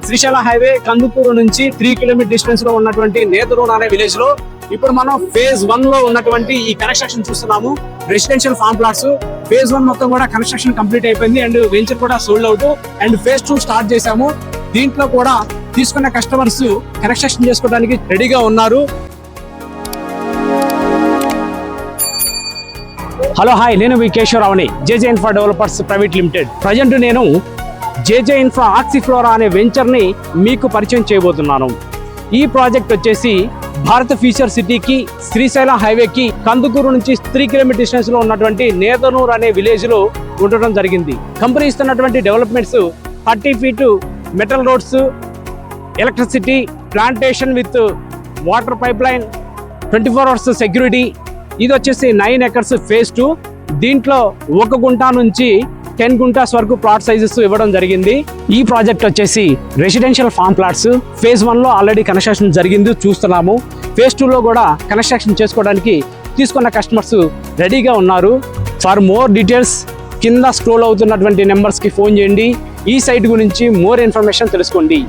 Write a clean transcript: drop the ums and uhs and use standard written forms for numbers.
Srisailam highway Kandukur నుంచి 3 kilometre distance లో ఉన్నటువంటి నేతరూన్ అనే విలేజ్ లో ఇప్పుడు మనం ఫేజ్ 1 లో ఉన్నటువంటి ఈ కన్స్ట్రక్షన్ చూస్తున్నాము. రెసిడెన్షియల్ ఫార్మ్ ప్లాట్స్ ఫేజ్ 1 మొత్తం కూడా కన్స్ట్రక్షన్ కంప్లీట్ అయిపోయింది అండ్ వెంచర్ కూడా sold out and phase 2 start చేశాము. దీంట్లో కూడా తీసుకున్న కస్టమర్స్ కన్స్ట్రక్షన్ చేసుకోవడానికి రెడీగా ఉన్నారు. హలో హాయ్, నేను మీ కేశవరావుని, JJ infra developers private limited. Present నేను జేజే ఇన్ఫ్రా ఆక్సిఫ్లోరా అనే వెంచర్ని మీకు పరిచయం చేయబోతున్నాను. ఈ ప్రాజెక్ట్ వచ్చేసి భారత్ ఫ్యూచర్ సిటీకి శ్రీశైలం హైవేకి కందుకూరు నుంచి 3 కిలోమీటర్ డిస్టెన్స్ లో ఉన్నటువంటి నేతనూర్ అనే విలేజ్ లో ఉండటం జరిగింది. కంపెనీ ఇస్తున్నటువంటి developments 30 feet metal roads, electricity, plantation with water pipe line, 24 hours security. ఇది వచ్చేసి 9 ఎకర్స్ ఫేజ్ 2. దీంట్లో 1 గుంట నుంచి 10 గుంటాస్ వరకు ప్లాట్ సైజెస్ ఇవ్వడం జరిగింది. ఈ ప్రాజెక్ట్ వచ్చేసి రెసిడెన్షియల్ ఫార్మ్ ప్లాట్స్. ఫేజ్ 1 లో ఆల్రెడీ కన్స్ట్రక్షన్ జరిగింది, చూస్తున్నాము. ఫేజ్ 2 లో కూడా కన్స్ట్రక్షన్ చేసుకోవడానికి తీసుకున్న కస్టమర్స్ రెడీగా ఉన్నారు. ఫర్ మోర్ డీటెయిల్స్ కింద స్క్రోల్ అవుతున్నటువంటి నెంబర్స్కి ఫోన్ చేయండి. ఈ సైట్ గురించి మోర్ ఇన్ఫర్మేషన్ తెలుసుకోండి.